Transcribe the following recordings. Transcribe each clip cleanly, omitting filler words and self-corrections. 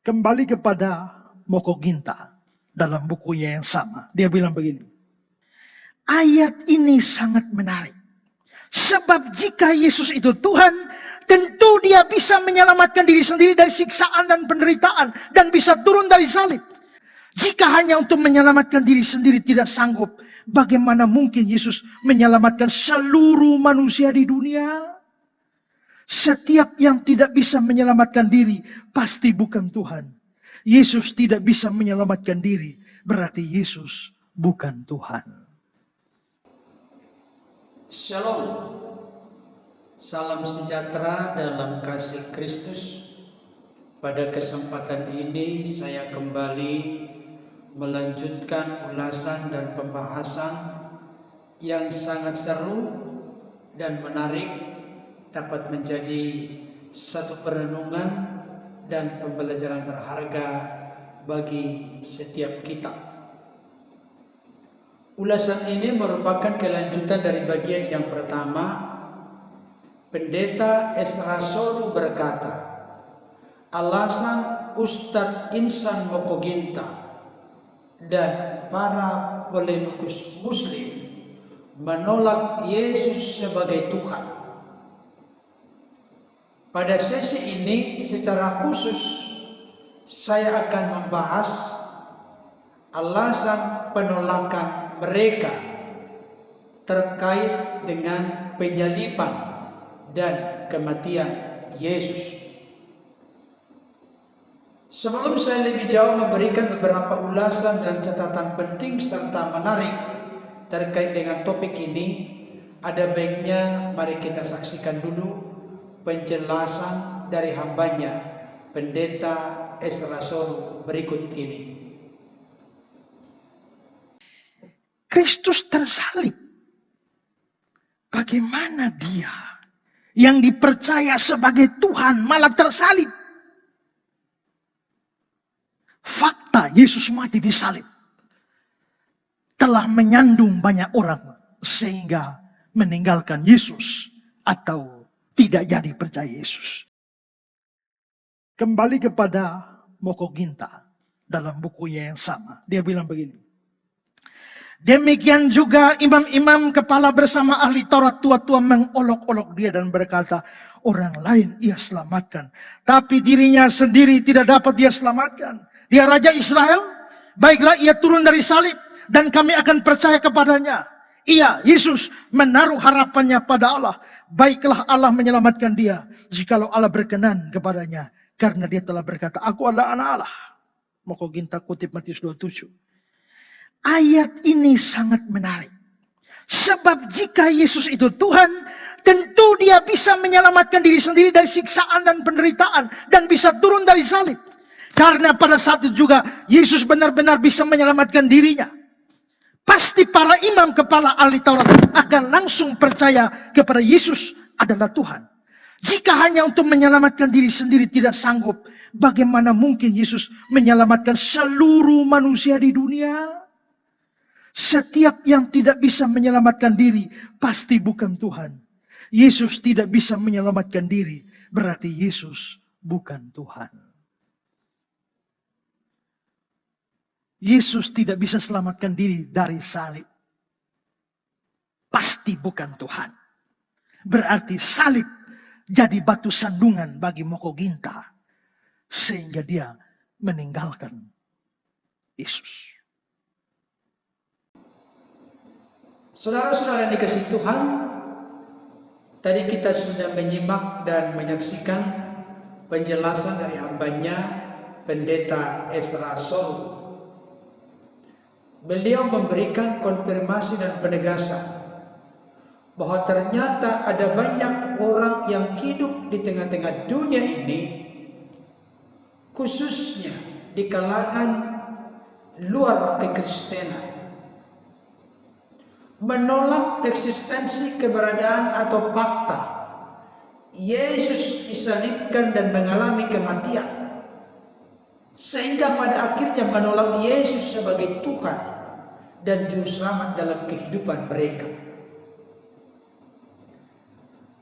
Kembali kepada Moko Ginta dalam bukunya yang sama. Dia bilang begini. Ayat ini sangat menarik. Sebab jika Yesus itu Tuhan, tentu dia bisa menyelamatkan diri sendiri dari siksaan dan penderitaan. Dan bisa turun dari salib. Jika hanya untuk menyelamatkan diri sendiri tidak sanggup, bagaimana mungkin Yesus menyelamatkan seluruh manusia di dunia? Setiap yang tidak bisa menyelamatkan diri pasti bukan Tuhan. Yesus tidak bisa menyelamatkan diri, berarti Yesus bukan Tuhan. Shalom. Salam sejahtera dalam kasih Kristus. Pada kesempatan ini saya kembali melanjutkan ulasan dan pembahasan yang sangat seru dan menarik, dapat menjadi satu perenungan dan pembelajaran berharga bagi setiap kita. Ulasan ini merupakan kelanjutan dari bagian yang pertama. Pendeta Esra Soru berkata, alasan Ustadz Insan Moko Ginta dan para polemikus Muslim menolak Yesus sebagai Tuhan. Pada sesi ini secara khusus saya akan membahas alasan penolakan mereka terkait dengan penyaliban dan kematian Yesus. Sebelum saya lebih jauh memberikan beberapa ulasan dan catatan penting serta menarik terkait dengan topik ini, ada baiknya mari kita saksikan dulu penjelasan dari hambanya, Pendeta Esra Soru berikut ini. Kristus tersalib. Bagaimana dia yang dipercaya sebagai Tuhan malah tersalib? Fakta Yesus mati di salib telah menyandung banyak orang sehingga meninggalkan Yesus atau tidak jadi percaya Yesus. Kembali kepada Moko Ginta dalam bukunya yang sama. Dia bilang begini. Demikian juga imam-imam kepala bersama ahli Taurat tua-tua mengolok-olok dia dan berkata, orang lain ia selamatkan, tapi dirinya sendiri tidak dapat dia selamatkan. Dia Raja Israel, baiklah ia turun dari salib dan kami akan percaya kepadanya. Ia, Yesus, menaruh harapannya pada Allah. Baiklah Allah menyelamatkan dia jikalau Allah berkenan kepadanya. Karena dia telah berkata, aku adalah anak Allah. Moko Ginta kutip Matius 27. Ayat ini sangat menarik. Sebab jika Yesus itu Tuhan, tentu dia bisa menyelamatkan diri sendiri dari siksaan dan penderitaan. Dan bisa turun dari salib. Karena pada saat itu juga Yesus benar-benar bisa menyelamatkan dirinya. Pasti para imam kepala ahli Taurat akan langsung percaya kepada Yesus adalah Tuhan. Jika hanya untuk menyelamatkan diri sendiri tidak sanggup, bagaimana mungkin Yesus menyelamatkan seluruh manusia di dunia? Setiap yang tidak bisa menyelamatkan diri pasti bukan Tuhan. Yesus tidak bisa menyelamatkan diri, berarti Yesus bukan Tuhan. Yesus tidak bisa selamatkan diri dari salib. Pasti bukan Tuhan. Berarti salib jadi batu sandungan bagi Moko Ginta. Sehingga dia meninggalkan Yesus. Saudara-saudara yang dikasihi Tuhan, tadi kita sudah menyimak dan menyaksikan penjelasan dari hambanya, Pendeta Esra Soru. Beliau memberikan konfirmasi dan penegasan bahwa ternyata ada banyak orang yang hidup di tengah-tengah dunia ini, khususnya di kalangan luar kekristenan, menolak eksistensi keberadaan atau fakta Yesus disalibkan dan mengalami kematian, sehingga pada akhirnya menolak Yesus sebagai Tuhan dan juru selamat dalam kehidupan mereka.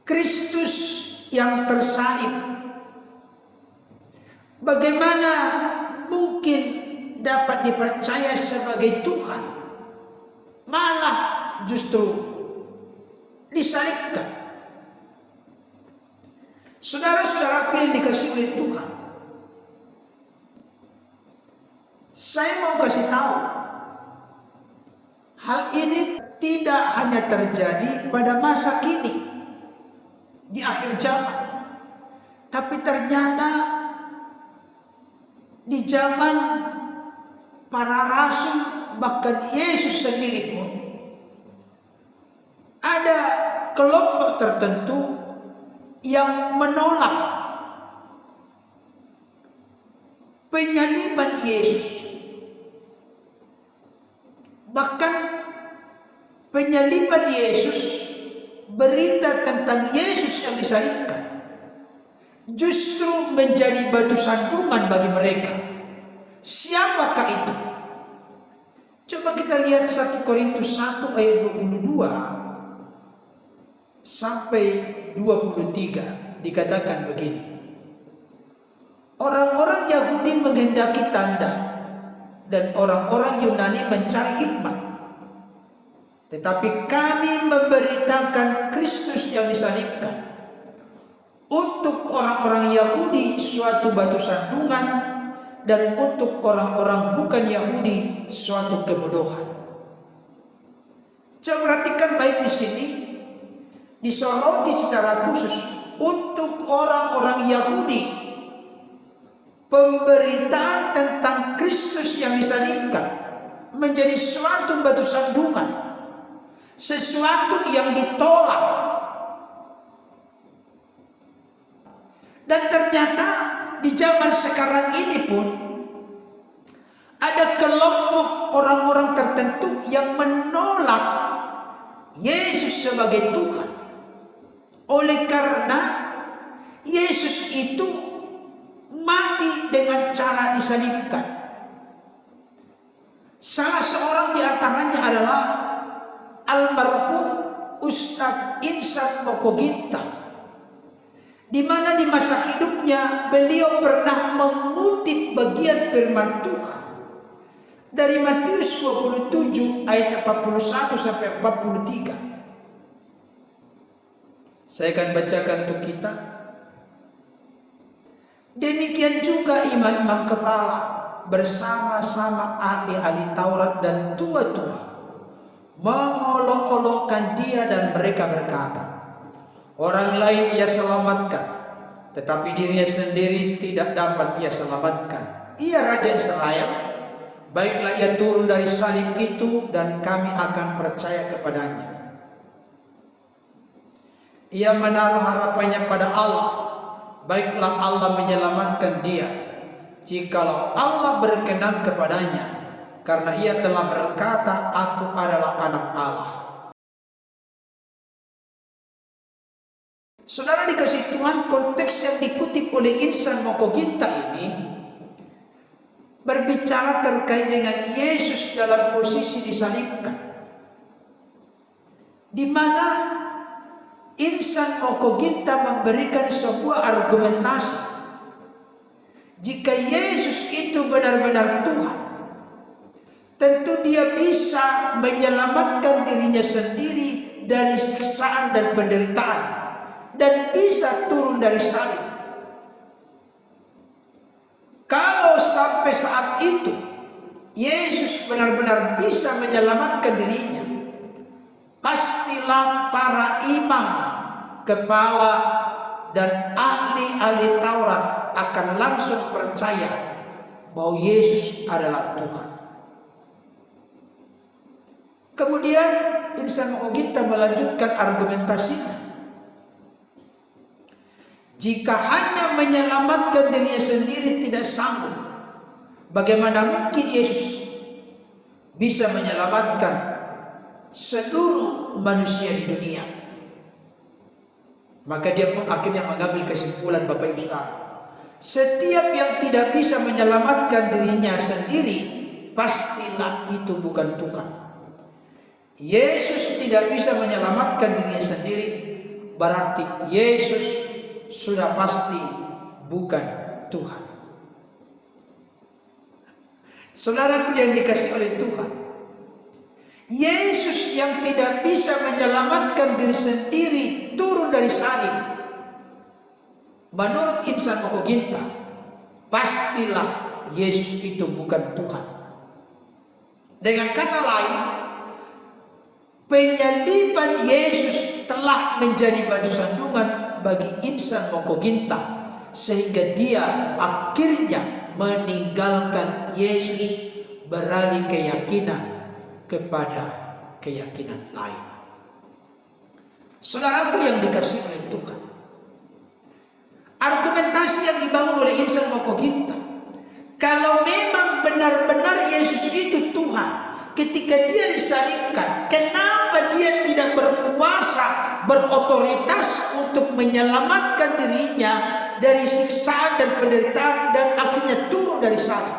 Kristus yang tersalib Bagaimana mungkin dapat dipercaya sebagai Tuhan, malah justru disalibkan? Saudara-saudaraku yang dikasihi oleh Tuhan, saya mau kasih tahu, hal ini tidak hanya terjadi pada masa kini, di akhir zaman, tapi ternyata di zaman para rasul, bahkan Yesus sendiri pun, ada kelompok tertentu yang menolak penyaliban Yesus. Bahkan penyaliban Yesus, berita tentang Yesus yang disalibkan, justru menjadi batu sandungan bagi mereka. Siapakah itu? Coba kita lihat 1 Korintus 1 ayat 22 sampai 23. Dikatakan begini: orang-orang Yahudi menghendaki tanda dan orang-orang Yunani mencari hikmat, tetapi kami memberitakan Kristus yang disalibkan. Untuk orang-orang Yahudi suatu batu sandungan, dan untuk orang-orang bukan Yahudi suatu kebodohan. Coba perhatikan baik di sini, disoroti secara khusus untuk orang-orang Yahudi. Pemberitaan tentang Kristus yang disalibkan menjadi suatu batu sandungan, sesuatu yang ditolak. Dan ternyata di zaman sekarang ini pun ada kelompok orang-orang tertentu yang menolak Yesus sebagai Tuhan. Oleh karena Yesus itu mati dengan cara disalibkan. Salah seorang di antaranya adalah almarhum Ustadz Insan Mokoginta, di mana di masa hidupnya beliau pernah mengutip bagian firman Tuhan dari Matius 27 ayat 41 sampai 43. Saya akan bacakan untuk kita. Demikian juga imam-imam kepala bersama-sama ahli-ahli Taurat dan tua-tua mengolok-olokkan dia, dan mereka berkata, orang lain ia selamatkan, tetapi dirinya sendiri tidak dapat ia selamatkan. Ia Raja Israel, baiklah ia turun dari salib itu dan kami akan percaya kepadanya. Ia menaruh harapannya pada Allah, baiklah Allah menyelamatkan dia, jikalau Allah berkenan kepadanya, karena ia telah berkata, aku adalah anak Allah. Saudara dikasih Tuhan, konteks yang dikutip oleh Insan Mokoginta ini berbicara terkait dengan Yesus dalam posisi disalibkan, di mana Insan Mokoginta memberikan sebuah argumentasi. Jika Yesus itu benar-benar Tuhan, tentu dia bisa menyelamatkan dirinya sendiri dari siksaan dan penderitaan, dan bisa turun dari salib. Kalau sampai saat itu Yesus benar-benar bisa menyelamatkan dirinya, pastilah para imam kepala dan ahli-ahli Taurat akan langsung percaya bahwa Yesus adalah Tuhan. Kemudian Insan Mokoginta melanjutkan argumentasinya. Jika hanya menyelamatkan dirinya sendiri tidak sanggup, bagaimana mungkin Yesus bisa menyelamatkan seluruh manusia di dunia? Maka dia pun akhirnya mengambil kesimpulan, Bapak Ibu Saudara, setiap yang tidak bisa menyelamatkan dirinya sendiri, pastilah itu bukan Tuhan. Yesus tidak bisa menyelamatkan dirinya sendiri, berarti Yesus sudah pasti bukan Tuhan. Saudaraku yang dikasihi oleh Tuhan, Yesus yang tidak bisa menyelamatkan diri sendiri turun dari salib. Menurut insan Mokoginta, pastilah Yesus itu bukan Tuhan. Dengan kata lain, penyaliban Yesus telah menjadi batu sandungan bagi insan Mokoginta, sehingga dia akhirnya meninggalkan Yesus, beralih keyakinan kepada keyakinan lain. Saudaraku yang dikasihi oleh Tuhan, argumentasi yang dibangun oleh insan Mokoginta, kalau memang benar-benar Yesus itu Tuhan, ketika dia disalibkan, kenapa dia tidak berkuasa, berotoritas untuk menyelamatkan dirinya dari siksaan dan penderitaan dan akhirnya turun dari salib?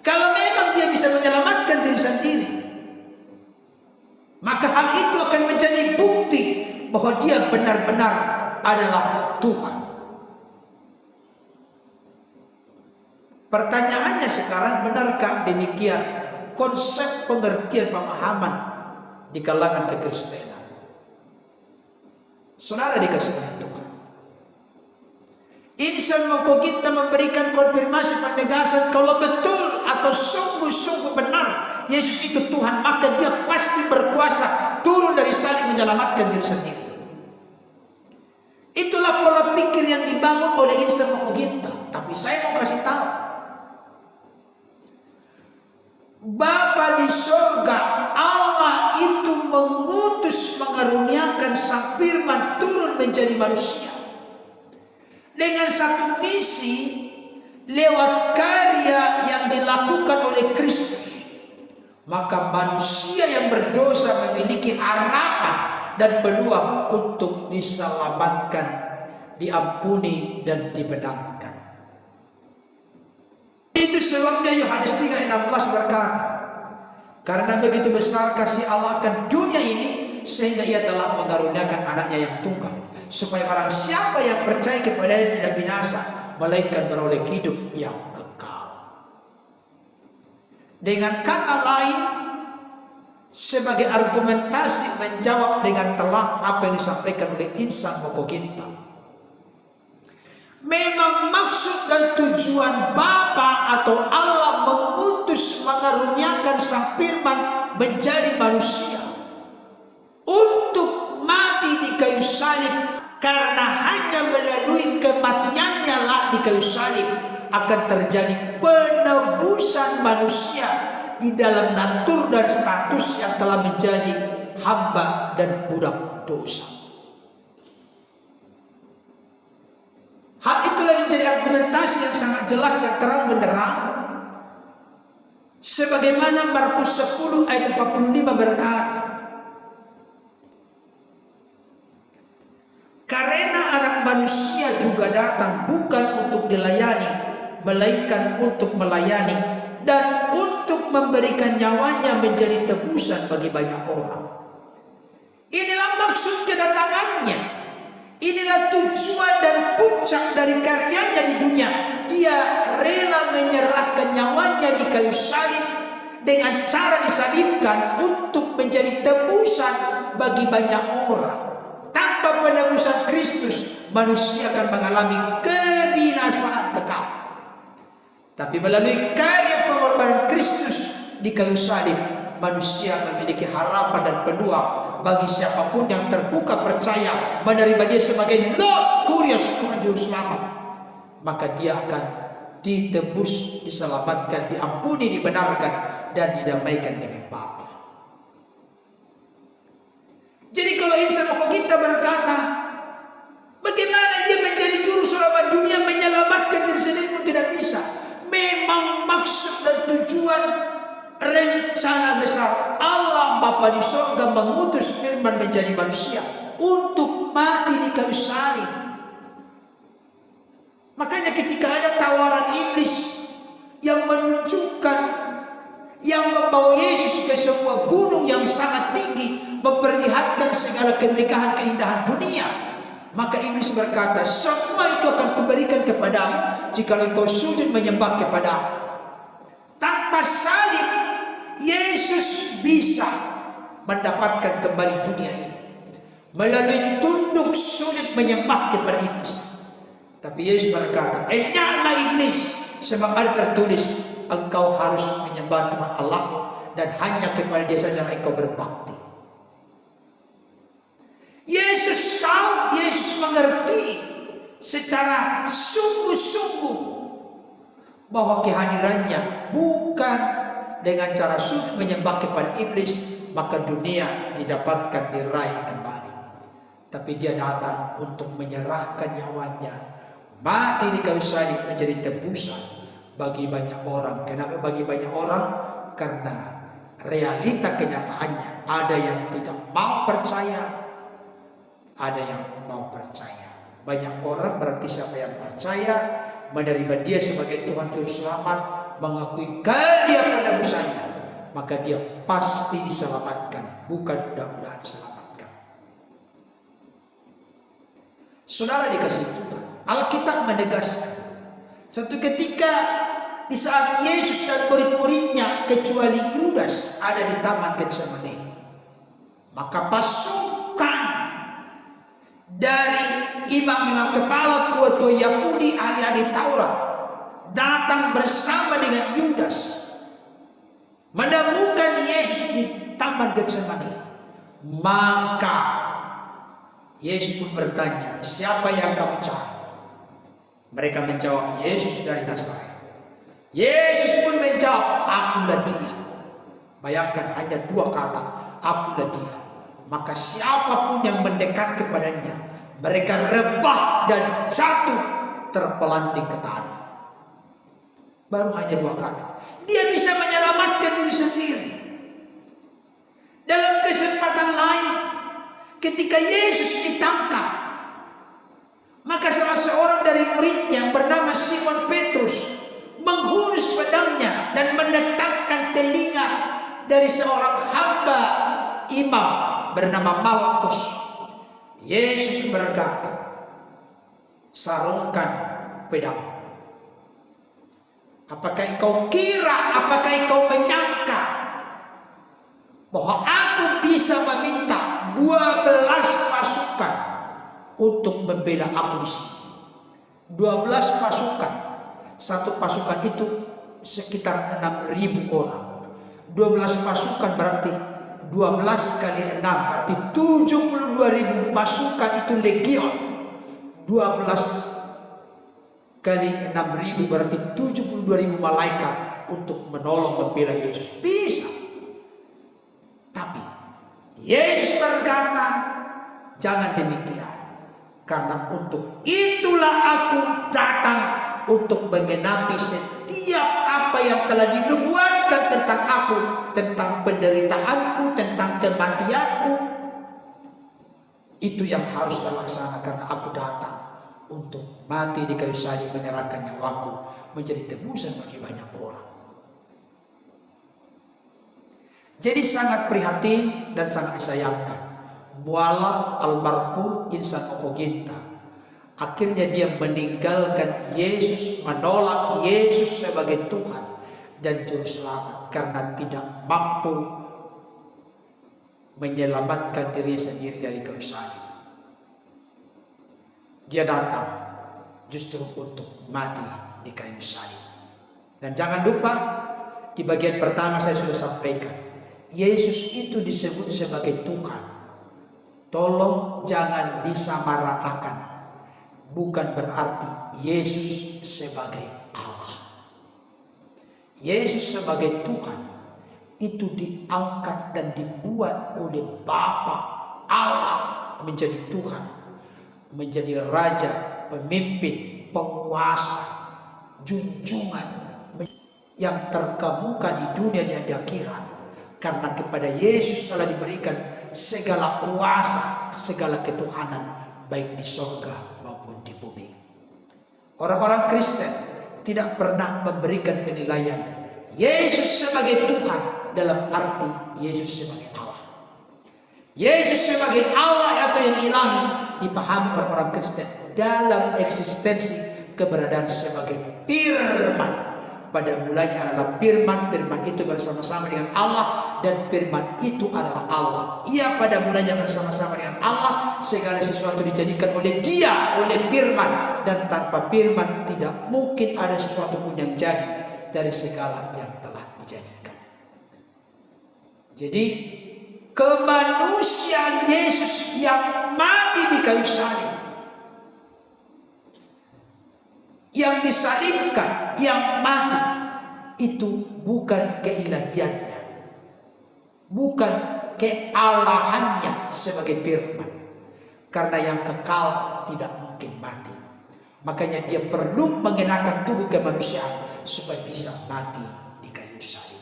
Kalau memang dia bisa menyelamatkan diri sendiri, maka hal itu akan menjadi bukti bahwa dia benar-benar adalah Tuhan. Pertanyaannya sekarang, benarkah demikian konsep pengertian pemahaman di kalangan kekristenan? Saudara dikasihi oleh Tuhan, insan Mokoginta memberikan konfirmasi penegasan kalau betul atau sungguh-sungguh benar Yesus itu Tuhan, maka dia pasti berkuasa turun dari salib menyelamatkan diri sendiri. Itulah pola pikir yang dibangun oleh insan Mokoginta. Tapi saya mau kasih tahu, Bapa di surga, Allah itu mengutus, mengaruniakan Sang Firman turun menjadi manusia dengan satu misi lewat karya yang dilakukan oleh Kristus. Maka manusia yang berdosa memiliki harapan dan peluang untuk diselamatkan, diampuni dan dibenarkan. Itu sebabnya Yohanes 3:16 berkata, karena begitu besar kasih Allah akan dunia ini, sehingga ia telah mengaruniakan anaknya yang tunggal, supaya barang siapa yang percaya kepadanya tidak binasa, melainkan beroleh hidup yang kekal. Dengan kata lain, sebagai argumentasi menjawab dengan telak apa yang disampaikan oleh insan Mokoginta, memang maksud dan tujuan Bapa atau Allah mengutus, mengaruniakan Sang Firman menjadi manusia untuk mati di kayu salib, karena hanya melalui kematiannya lah di kayu salib akan terjadi penebusan manusia di dalam natur dan status yang telah menjadi hamba dan budak dosa. Hal itulah yang menjadi argumentasi yang sangat jelas dan terang benderang, sebagaimana Markus 10 ayat 45 berkata, karena anak manusia juga datang bukan untuk dilayani, melainkan untuk melayani dan untuk memberikan nyawanya menjadi tebusan bagi banyak orang. Inilah maksud kedatangannya. Inilah tujuan dan puncak dari karyanya di dunia. Dia rela menyerahkan nyawanya di kayu salib dengan cara disalibkan untuk menjadi tebusan bagi banyak orang. Tanpa penebusan Kristus, manusia akan mengalami kebinasaan kekal. Tapi melalui karya pengorbanan Kristus di kayu salib, manusia memiliki harapan dan peluang bagi siapapun yang terbuka percaya menerima dia sebagai Lord Kurios, Tuhan Juru Selamat. Maka dia akan ditebus, diselamatkan, diampuni, dibenarkan, dan didamaikan dengan Bapa. Jadi kalau insan Mokoginta berkata, bagaimana dia menjadi juru selamat dunia, menyelamatkan diri sendiri pun tidak bisa. Memang maksud dan tujuan rencana besar Allah Bapa di surga mengutus Firman menjadi manusia untuk mati di kayu salib. Makanya ketika ada tawaran iblis yang menunjukkan, yang membawa Yesus ke sebuah gunung yang sangat tinggi, memperlihatkan segala kemegahan keindahan dunia, maka iblis berkata, semua itu akan kuberikan kepadamu jika engkau sujud menyembah kepadamu. Tanpa tanpa salib Yesus bisa mendapatkan kembali dunia ini melalui tunduk sujud menyembah kepada iblis. Tapi Yesus berkata, enyaklah iblis, sebab ada tertulis, engkau harus menyembah Tuhan Allah dan hanya kepada Dia saja engkau berbakti. Yesus tahu, Yesus mengerti secara sungguh-sungguh bahwa kehadirannya bukan dengan cara sujud menyembah kepada iblis maka dunia didapatkan diraih kembali. Tapi Dia datang untuk menyerahkan nyawanya, mati di kayu salib menjadi tebusan bagi banyak orang. Kenapa bagi banyak orang? Karena realita kenyataannya ada yang tidak mau percaya, ada yang mau percaya. Banyak orang, berarti siapa yang percaya, menerima Dia sebagai Tuhan Juru Selamat, mengakui karya penebusannya, maka dia pasti diselamatkan, bukan mudah-mudahan diselamatkan. Saudara dikasih Tuhan, Alkitab menegaskan satu ketika di saat Yesus dan murid-muridnya kecuali Yudas ada di Taman Getsemani, maka pasukan dari imam-imam kepala, tua-tua Yahudi, ahli-ahli Taurat datang bersama dengan Yudas menemukan Yesus di Taman Getsemani. Maka Yesus pun bertanya, siapa yang kamu cari? Mereka menjawab, Yesus dari Nazaret. Yesus pun menjawab, akulah Dia. Bayangkan hanya dua kata, akulah Dia. Maka siapapun yang mendekat kepadanya, mereka rebah dan jatuh terpelanting ke tanah. Baru hanya dua kata. Dia bisa menyelamatkan diri sendiri. Dalam kesempatan lain, ketika Yesus ditangkap, maka salah seorang dari muridnya bernama Simon Petrus menghunus pedangnya dan mendetakkan telinga dari seorang hamba imam bernama Malkus. Yesus berkata, sarungkan pedang. Apakah engkau kira, apakah engkau menyangka bahwa aku bisa meminta 12 pasukan untuk membela aku di sini? 12 pasukan. Satu pasukan itu sekitar 6.000 orang. 12 pasukan berarti 12 kali 6 berarti 72.000 pasukan, itu legion. 12 kali 6.000 berarti 72.000 malaikat untuk menolong membela Yesus. Bisa. Tapi Yesus berkata, jangan demikian. Karena untuk itulah aku datang, untuk menggenapi setiap apa yang telah dinubuatkan tentang aku, tentang penderitaanku, tentang kematianku. Itu yang harus terlaksana, karena aku datang untuk mati di kayu salib, menyerahkan nyawaku menjadi tebusan bagi banyak orang. Jadi sangat prihatin dan sangat disayangkan. Mualaf almarhum Insan Okoginta, akhirnya dia meninggalkan Yesus, menolak Yesus sebagai Tuhan dan Juru Selamat karena tidak mampu menyelamatkan dirinya sendiri dari kayu salib. Dia datang justru untuk mati di kayu salib. Dan jangan lupa, di bagian pertama saya sudah sampaikan, Yesus itu disebut sebagai Tuhan. Tolong jangan disamaratakan. Bukan berarti Yesus sebagai Allah. Yesus sebagai Tuhan itu diangkat dan dibuat oleh Bapa Allah menjadi Tuhan, menjadi Raja, pemimpin, penguasa, junjungan yang terkemuka di dunia dan di akhirat. Karena kepada Yesus telah diberikan segala kuasa, segala ketuhanan, baik di surga maupun di bumi. Orang-orang Kristen tidak pernah memberikan penilaian Yesus sebagai Tuhan dalam arti Yesus sebagai Allah. Yesus sebagai Allah atau yang ilahi dipahami orang-orang Kristen dalam eksistensi keberadaan sebagai firman, Pada mulanya adalah firman, firman itu bersama-sama dengan Allah, dan firman itu adalah Allah. Ia pada mulanya bersama-sama dengan Allah, segala sesuatu dijadikan oleh Dia, oleh firman, dan tanpa firman tidak mungkin ada sesuatu pun yang jadi dari segala yang telah dijadikan. Jadi kemanusiaan Yesus yang mati di kayu salib, yang disalibkan, yang mati, itu bukan keilahiannya, bukan kealahannya sebagai firman. Karena yang kekal tidak mungkin mati. Makanya dia perlu mengenakan tubuh kemanusiaan supaya bisa mati di kayu salib.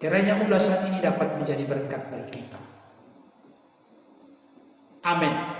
Kiranya ulasan ini dapat menjadi berkat bagi kita. Amin.